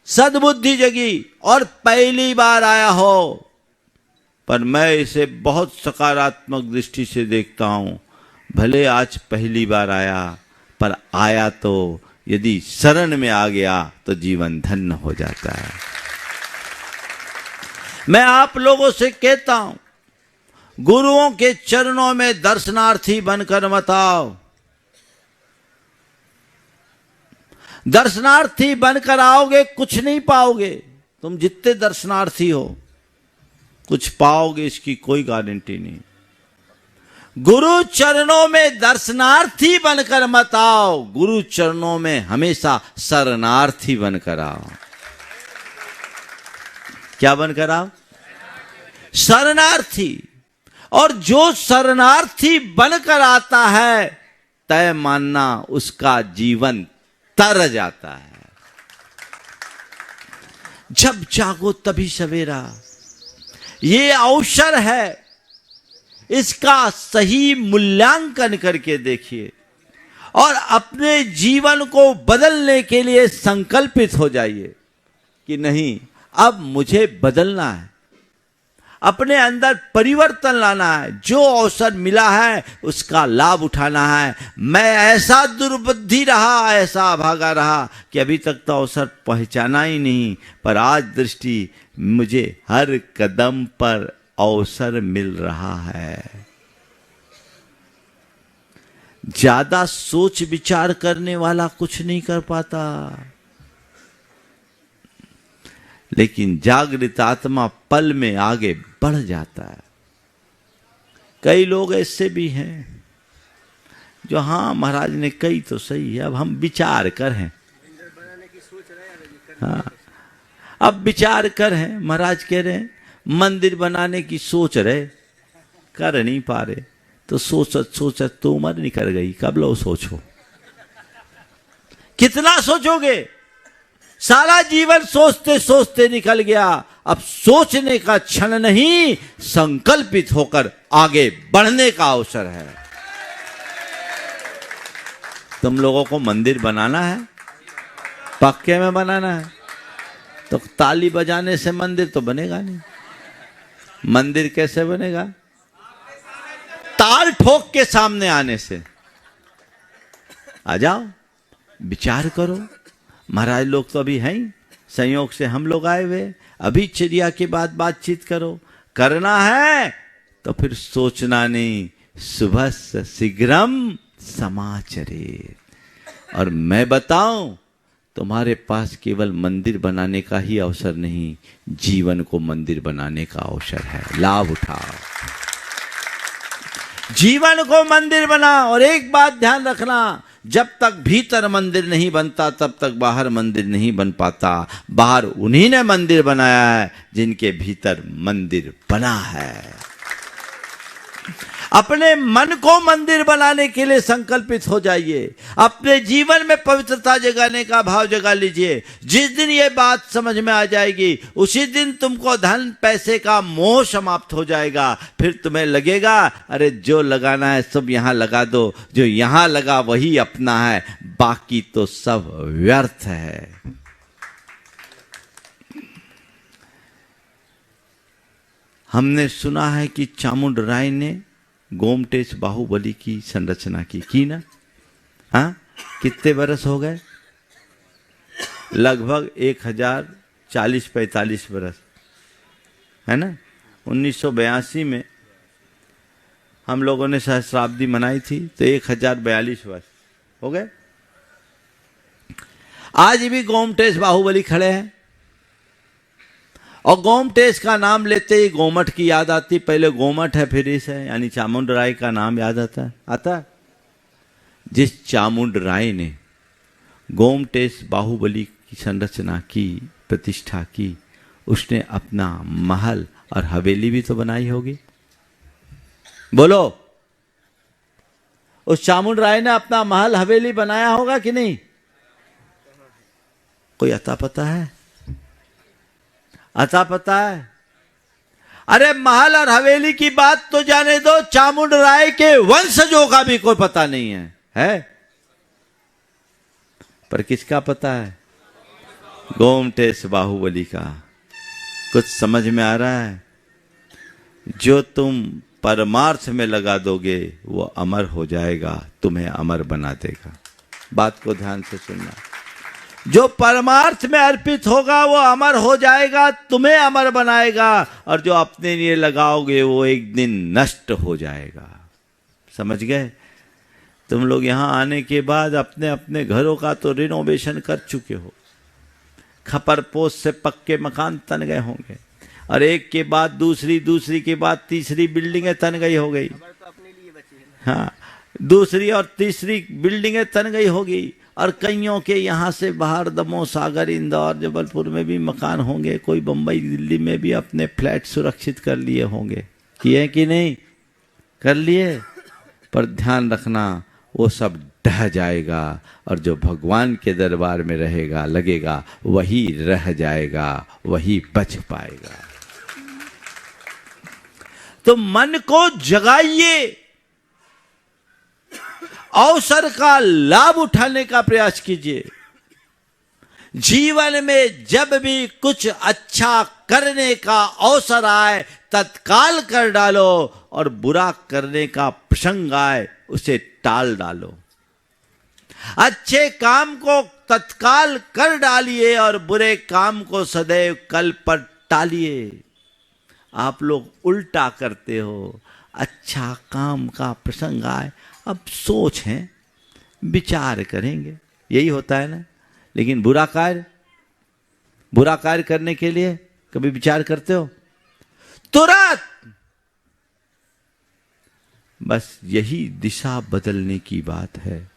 सद्बुद्धि जगी और पहली बार आया हो। पर मैं इसे बहुत सकारात्मक दृष्टि से देखता हूं। भले आज पहली बार आया, पर आया तो यदि शरण में आ गया तो जीवन धन्य हो जाता है। मैं आप लोगों से कहता हूं, गुरुओं के चरणों में दर्शनार्थी बनकर मत आओ। दर्शनार्थी बनकर आओगे कुछ नहीं पाओगे। तुम जितने दर्शनार्थी हो कुछ पाओगे इसकी कोई गारंटी नहीं। गुरु चरणों में दर्शनार्थी बनकर मत आओ, गुरु चरणों में हमेशा शरणार्थी बनकर आओ। क्या बनकर आओ? शरणार्थी। और जो शरणार्थी बनकर आता है, तय मानना उसका जीवन तर जाता है। जब जागो तभी सवेरा, ये अवसर है, इसका सही मूल्यांकन करके देखिए और अपने जीवन को बदलने के लिए संकल्पित हो जाइए कि नहीं, अब मुझे बदलना है, अपने अंदर परिवर्तन लाना है। जो अवसर मिला है उसका लाभ उठाना है। मैं ऐसा दुर्बुद्धि रहा, ऐसा अभागा रहा कि अभी तक तो अवसर पहचाना ही नहीं, पर आज दृष्टि मुझे हर कदम पर अवसर मिल रहा है। ज्यादा सोच विचार करने वाला कुछ नहीं कर पाता, लेकिन जागृत आत्मा पल में आगे बढ़ जाता है। कई लोग ऐसे भी हैं जो हाँ महाराज ने कही तो सही है, अब हम विचार कर हैं। हाँ, अब विचार कर हैं। महाराज कह रहे हैं मंदिर बनाने की सोच रहे, कर नहीं पा रहे, तो सोचत सोचत तो उम्र निकल गई, कब लो सोचो। कितना सोचोगे? सारा जीवन सोचते सोचते निकल गया। अब सोचने का क्षण नहीं, संकल्पित होकर आगे बढ़ने का अवसर है। तुम लोगों को मंदिर बनाना है, पक्के में बनाना है, तो ताली बजाने से मंदिर तो बनेगा नहीं। मंदिर कैसे बनेगा? ताल ठोक के सामने आने से। आ जाओ, विचार करो। महाराज लोग तो अभी हैं ही, संयोग से हम लोग आए हुए। अभी चिड़िया के बाद बातचीत करो। करना है तो फिर सोचना नहीं। सुबह शीघ्रम समाचरेत। और मैं बताऊं, तुम्हारे पास केवल मंदिर बनाने का ही अवसर नहीं, जीवन को मंदिर बनाने का अवसर है। लाभ उठाओ, जीवन को मंदिर बनाओ। और एक बात ध्यान रखना, जब तक भीतर मंदिर नहीं बनता तब तक बाहर मंदिर नहीं बन पाता। बाहर उन्हीं ने मंदिर बनाया है जिनके भीतर मंदिर बना है। अपने मन को मंदिर बनाने के लिए संकल्पित हो जाइए। अपने जीवन में पवित्रता जगाने का भाव जगा लीजिए। जिस दिन ये बात समझ में आ जाएगी, उसी दिन तुमको धन पैसे का मोह समाप्त हो जाएगा। फिर तुम्हें लगेगा, अरे जो लगाना है सब यहां लगा दो, जो यहां लगा वही अपना है, बाकी तो सब व्यर्थ है। हमने सुना है कि चामुंड राय ने गोमटेश बाहुबली की संरचना की ना? हाँ, कितने बरस हो गए? लगभग 1040-45 बरस, है ना? 1982 में हम लोगों ने सहस्राब्दी मनाई थी, तो 1042 वर्ष हो गए। आज भी गोमटेश बाहुबली खड़े हैं। और गोमटेश का नाम लेते ही गोमठ की याद आती। पहले गोमठ है, फिर इस है, यानी चामुंड राय का नाम याद आता। जिस चामुंड राय ने गोमटेश बाहुबली की संरचना की, प्रतिष्ठा की, उसने अपना महल और हवेली भी तो बनाई होगी। बोलो, उस चामुंड राय ने अपना महल हवेली बनाया होगा कि नहीं? कोई अता पता है? अता पता है? अरे महल और हवेली की बात तो जाने दो, चामुंड राय के वंशजों का भी कोई पता नहीं है? पर किसका पता है? गोमटेश बाहुबली का। कुछ समझ में आ रहा है? जो तुम परमार्थ में लगा दोगे वो अमर हो जाएगा, तुम्हें अमर बना देगा। बात को ध्यान से सुनना। जो परमार्थ में अर्पित होगा वो अमर हो जाएगा, तुम्हें अमर बनाएगा। और जो अपने लिए लगाओगे वो एक दिन नष्ट हो जाएगा। समझ गए? तुम लोग यहां आने के बाद अपने अपने घरों का तो रिनोवेशन कर चुके हो। खपरपोश से पक्के मकान तन गए होंगे, और एक के बाद दूसरी, दूसरी के बाद तीसरी बिल्डिंगें तन गई हो गई। हाँ, दूसरी और तीसरी बिल्डिंगें तन गई होगी। और कईयों के यहाँ से बाहर दमोह, सागर, इंदौर, जबलपुर में भी मकान होंगे। कोई बम्बई, दिल्ली में भी अपने फ्लैट सुरक्षित कर लिए होंगे। किए कि नहीं? कर लिए। पर ध्यान रखना, वो सब ढह जाएगा, और जो भगवान के दरबार में रहेगा, लगेगा, वही रह जाएगा, वही बच पाएगा। तो मन को जगाइए, अवसर का लाभ उठाने का प्रयास कीजिए। जीवन में जब भी कुछ अच्छा करने का अवसर आए, तत्काल कर डालो, और बुरा करने का प्रसंग आए, उसे टाल डालो। अच्छे काम को तत्काल कर डालिए और बुरे काम को सदैव कल पर टालिए। आप लोग उल्टा करते हो। अच्छा काम का प्रसंग आए, अब सोच है, विचार करेंगे, यही होता है ना। लेकिन बुरा कार्य करने के लिए कभी विचार करते हो? तुरंत। बस यही दिशा बदलने की बात है,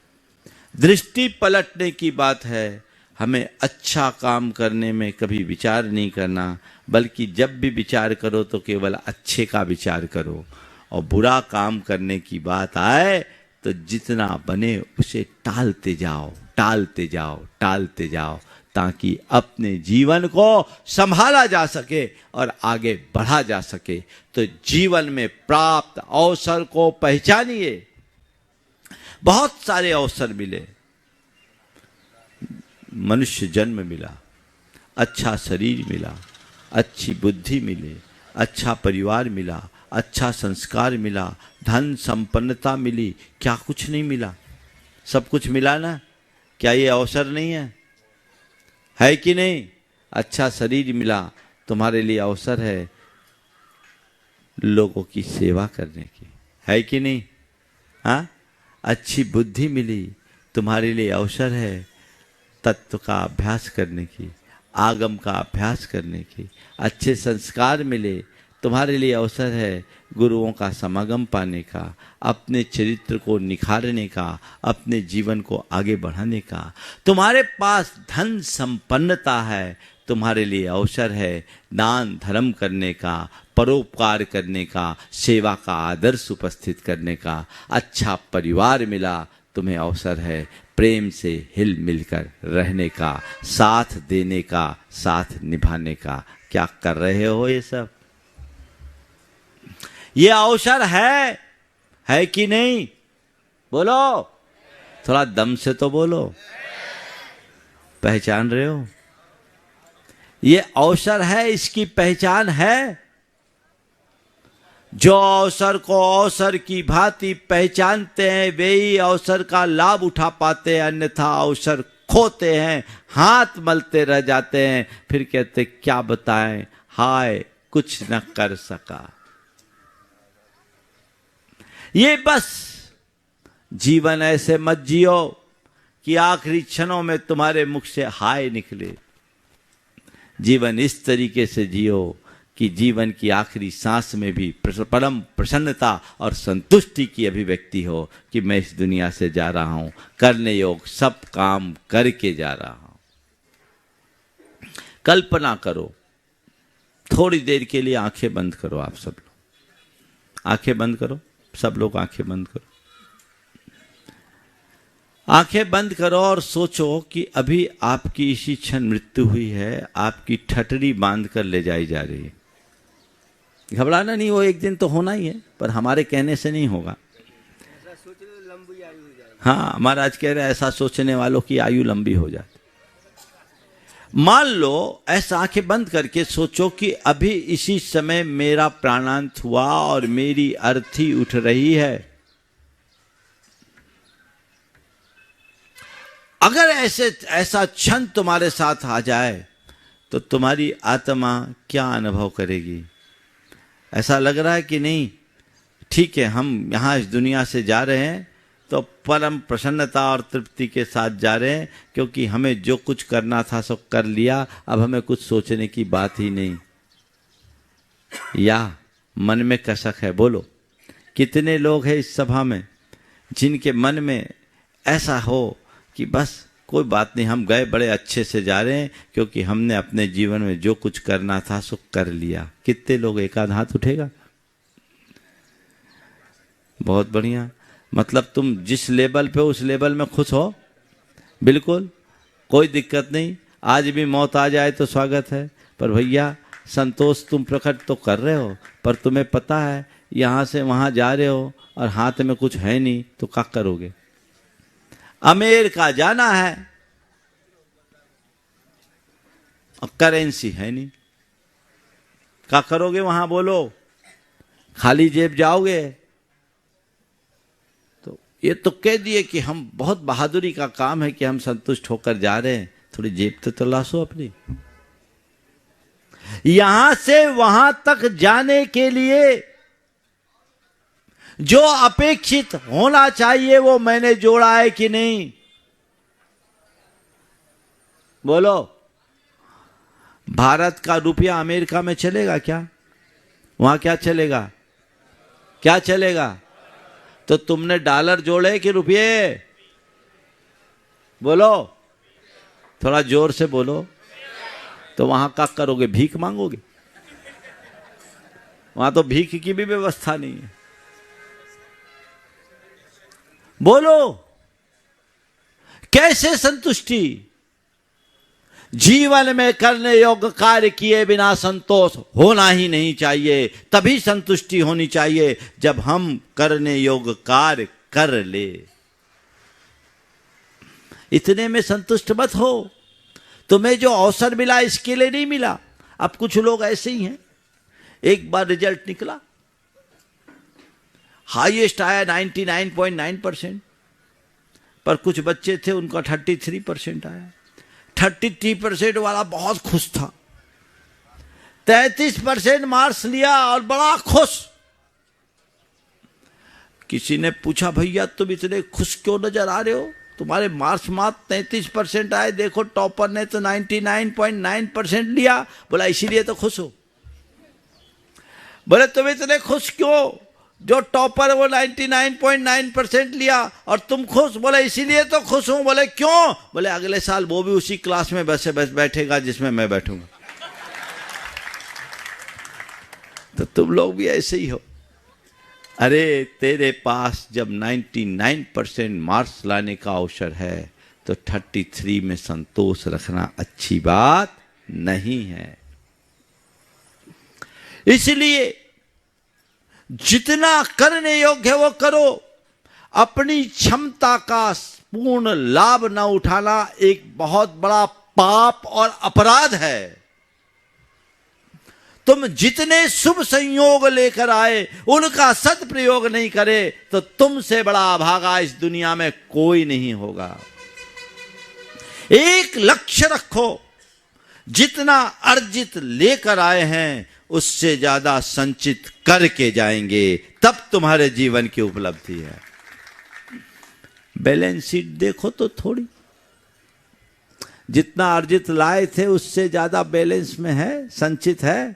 दृष्टि पलटने की बात है। हमें अच्छा काम करने में कभी विचार नहीं करना, बल्कि जब भी विचार करो तो केवल अच्छे का विचार करो। और बुरा काम करने की बात आए तो जितना बने उसे टालते जाओ। टालते जाओ ताकि अपने जीवन को संभाला जा सके और आगे बढ़ा जा सके। तो जीवन में प्राप्त अवसर को पहचानिए। बहुत सारे अवसर मिले, मनुष्य जन्म मिला, अच्छा शरीर मिला, अच्छी बुद्धि मिली, अच्छा परिवार मिला, अच्छा संस्कार मिला, धन संपन्नता मिली, क्या कुछ नहीं मिला? सब कुछ मिला ना? क्या ये अवसर नहीं है कि नहीं? अच्छा शरीर मिला, तुम्हारे लिए अवसर है लोगों की सेवा करने की, है कि नहीं? हाँ, अच्छी बुद्धि मिली, तुम्हारे लिए अवसर है तत्व का अभ्यास करने की, आगम का अभ्यास करने की। अच्छे संस्कार मिले, तुम्हारे लिए अवसर है गुरुओं का समागम पाने का, अपने चरित्र को निखारने का, अपने जीवन को आगे बढ़ाने का। तुम्हारे पास धन संपन्नता है, तुम्हारे लिए अवसर है दान धर्म करने का, परोपकार करने का, सेवा का आदर्श उपस्थित करने का। अच्छा परिवार मिला, तुम्हें अवसर है प्रेम से हिल मिलकर रहने का, साथ देने का, साथ निभाने का। क्या कर रहे हो ये सब? ये अवसर है कि नहीं? बोलो, थोड़ा दम से तो बोलो। पहचान रहे हो? ये अवसर है, इसकी पहचान है। जो अवसर को अवसर की भांति पहचानते हैं वे ही अवसर का लाभ उठा पाते हैं, अन्यथा अवसर खोते हैं, हाथ मलते रह जाते हैं, फिर कहते क्या बताएं, हाय कुछ न कर सका। ये बस जीवन ऐसे मत जियो कि आखिरी क्षणों में तुम्हारे मुख से हाय निकले। जीवन इस तरीके से जियो कि जीवन की आखिरी सांस में भी परम प्रसन्नता और संतुष्टि की अभिव्यक्ति हो कि मैं इस दुनिया से जा रहा हूं, करने योग सब काम करके जा रहा हूं। कल्पना करो, थोड़ी देर के लिए आंखें बंद करो। आप सब लोग आंखें बंद करो, सब लोग आंखें बंद करो। आंखें बंद करो और सोचो कि अभी आपकी इसी क्षण मृत्यु हुई है, आपकी ठटरी बांध कर ले जाई जा रही है। घबराना नहीं, वो एक दिन तो होना ही है, पर हमारे कहने से नहीं होगा। ऐसा सोच लो लंबी आयु हो जाएगी। हाँ, महाराज कह रहे हैं ऐसा सोचने वालों की आयु लंबी हो जाती। मान लो ऐसा आंखें बंद करके सोचो कि अभी इसी समय मेरा प्राणांत हुआ और मेरी अर्थी उठ रही है। अगर ऐसा क्षण तुम्हारे साथ आ जाए तो तुम्हारी आत्मा क्या अनुभव करेगी? ऐसा लग रहा है कि नहीं? ठीक है, हम यहाँ इस दुनिया से जा रहे हैं तो परम प्रसन्नता और तृप्ति के साथ जा रहे हैं, क्योंकि हमें जो कुछ करना था सब कर लिया, अब हमें कुछ सोचने की बात ही नहीं। या मन में कसक है? बोलो, कितने लोग हैं इस सभा में जिनके मन में ऐसा हो कि बस कोई बात नहीं, हम गए बड़े अच्छे से जा रहे हैं क्योंकि हमने अपने जीवन में जो कुछ करना था सो कर लिया। कितने लोग? एक आध हाथ उठेगा। बहुत बढ़िया, मतलब तुम जिस लेवल पे उस लेवल में खुश हो, बिल्कुल कोई दिक्कत नहीं। आज भी मौत आ जाए तो स्वागत है, पर भैया संतोष तुम प्रकट तो कर रहे हो, पर तुम्हें पता है यहाँ से वहाँ जा रहे हो और हाथ में कुछ है नहीं तो क्या करोगे? अमेरिका जाना है और करेंसी है नहीं, क्या करोगे वहां? बोलो, खाली जेब जाओगे? तो ये तो कह दिए कि हम बहुत बहादुरी का काम है कि हम संतुष्ट होकर जा रहे हैं, थोड़ी जेब तो तलाशो अपनी। यहां से वहां तक जाने के लिए जो अपेक्षित होना चाहिए वो मैंने जोड़ा है कि नहीं? बोलो, भारत का रुपया अमेरिका में चलेगा क्या? वहां क्या चलेगा? क्या चलेगा? तो तुमने डॉलर जोड़े कि रुपये? बोलो, थोड़ा जोर से बोलो। तो वहां क्या करोगे? भीख मांगोगे? वहां तो भीख की भी व्यवस्था नहीं है। बोलो, कैसे कैसे संतुष्टि? जीवन में करने योग्य कार्य किए बिना संतोष होना ही नहीं चाहिए। तभी संतुष्टि होनी चाहिए जब हम करने योग्य कार्य कर ले। इतने में संतुष्ट मत हो। तुम्हें जो अवसर मिला इसके लिए नहीं मिला। अब कुछ लोग ऐसे ही हैं, एक बार रिजल्ट निकला, हाईएस्ट आया 99.9%, पर कुछ बच्चे थे उनका 33% आया। 33% वाला बहुत खुश था, 33% मार्क्स लिया और बड़ा खुश। किसी ने पूछा, भैया तुम इतने खुश क्यों नजर आ रहे हो? तुम्हारे मार्क्स मात्र 33% आए, देखो टॉपर ने तो 99.9% लिया। बोला इसीलिए तो खुश हो। बोले तुम इतने खुश क्यों? जो टॉपर वो 99.9% लिया और तुम खुश? बोले इसीलिए तो खुश हूं। बोले क्यों? बोले अगले साल वो भी उसी क्लास में बस बैठेगा जिसमें मैं बैठूंगा। तो तुम लोग भी ऐसे ही हो। अरे तेरे पास जब 99% मार्क्स लाने का अवसर है तो 33 में संतोष रखना अच्छी बात नहीं है। इसलिए जितना करने योग्य है वो करो। अपनी क्षमता का पूर्ण लाभ न उठाना एक बहुत बड़ा पाप और अपराध है। तुम जितने शुभ संयोग लेकर आए उनका सदप्रयोग नहीं करे तो तुमसे बड़ा अभागा इस दुनिया में कोई नहीं होगा। एक लक्ष्य रखो, जितना अर्जित लेकर आए हैं उससे ज्यादा संचित करके जाएंगे, तब तुम्हारे जीवन की उपलब्धि है। बैलेंस शीट देखो तो थोड़ी, जितना अर्जित लाए थे उससे ज्यादा बैलेंस में है, संचित है,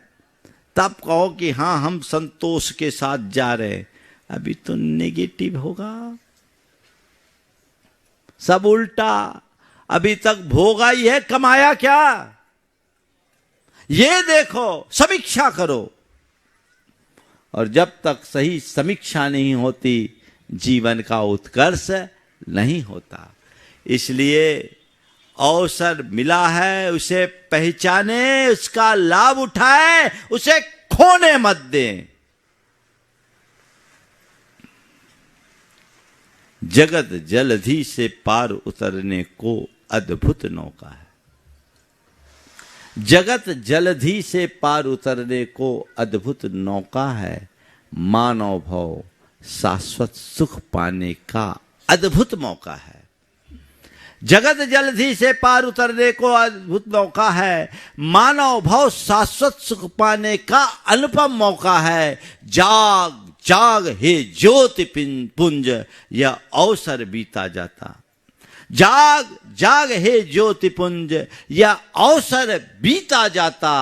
तब कहो कि हाँ हम संतोष के साथ जा रहे। अभी तो नेगेटिव होगा, सब उल्टा। अभी तक भोगा ही है, कमाया क्या? ये देखो, समीक्षा करो। और जब तक सही समीक्षा नहीं होती जीवन का उत्कर्ष नहीं होता। इसलिए अवसर मिला है उसे पहचाने, उसका लाभ उठाए, उसे खोने मत दें। जगत जलधि से पार उतरने को अद्भुत नौका है। जगत जलधि से पार उतरने को अद्भुत नौका है। मानव भव शाश्वत सुख पाने का अद्भुत मौका है। जगत जलधि से पार उतरने को अद्भुत मौका है। मानव भव शाश्वत सुख पाने का अनुपम मौका है। जाग जाग हे ज्योति पुंज, यह अवसर बीता जाता। जाग जाग हे ज्योति पुंज, यह अवसर बीता जाता।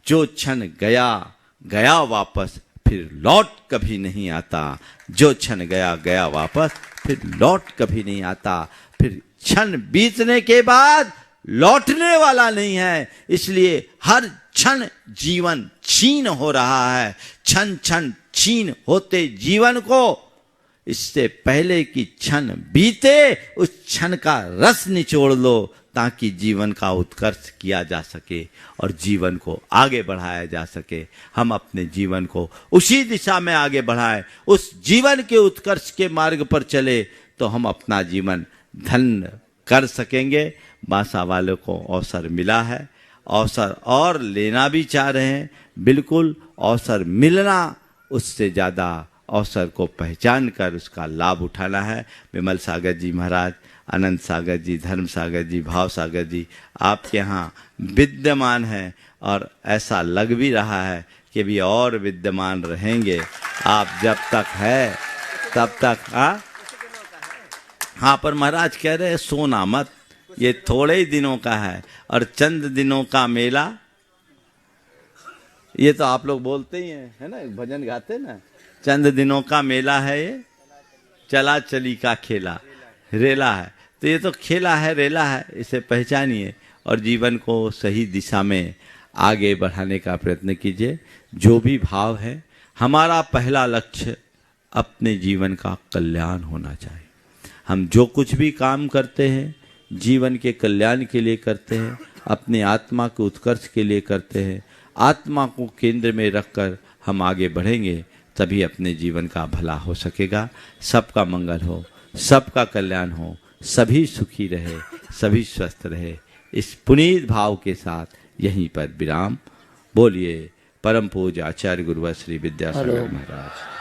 जो क्षण गया गया वापस, फिर लौट कभी नहीं आता। जो क्षण गया गया वापस, फिर लौट कभी नहीं आता। फिर क्षण बीतने के बाद लौटने वाला नहीं है। इसलिए हर क्षण जीवन छीन हो रहा है। क्षण क्षण छीन होते जीवन को, इससे पहले कि क्षण बीते उस क्षण का रस निचोड़ लो, ताकि जीवन का उत्कर्ष किया जा सके और जीवन को आगे बढ़ाया जा सके। हम अपने जीवन को उसी दिशा में आगे बढ़ाएं, उस जीवन के उत्कर्ष के मार्ग पर चले, तो हम अपना जीवन धन्य कर सकेंगे। बांसा वालों को अवसर मिला है, अवसर और लेना भी चाह रहे हैं। बिल्कुल अवसर मिलना, उससे ज़्यादा अवसर को पहचान कर उसका लाभ उठाना है। विमल सागर जी महाराज, अनंत सागर जी, धर्म सागर जी, भाव सागर जी आपके यहाँ विद्यमान हैं और ऐसा लग भी रहा है कि भी और विद्यमान रहेंगे। आप जब तक है तब तक। हाँ, पर महाराज कह रहे हैं सोना मत, ये थोड़े ही दिनों का है और चंद दिनों का मेला। ये तो आप लोग बोलते ही हैं, है ना, भजन गाते ना, चंद दिनों का मेला है ये, चला चली का खेला रेला है। तो ये तो खेला है, रेला है, इसे पहचानिए और जीवन को सही दिशा में आगे बढ़ाने का प्रयत्न कीजिए। जो भी भाव है, हमारा पहला लक्ष्य अपने जीवन का कल्याण होना चाहिए। हम जो कुछ भी काम करते हैं जीवन के कल्याण के लिए करते हैं, अपने आत्मा के उत्कर्ष के लिए करते हैं। आत्मा को केंद्र में रखकर हम आगे बढ़ेंगे, तभी अपने जीवन का भला हो सकेगा। सबका मंगल हो, सबका कल्याण हो, सभी सुखी रहे, सभी स्वस्थ रहे। इस पुनीत भाव के साथ यहीं पर विराम। बोलिए परम पूज्य आचार्य गुरुवर श्री विद्यासागर महाराज।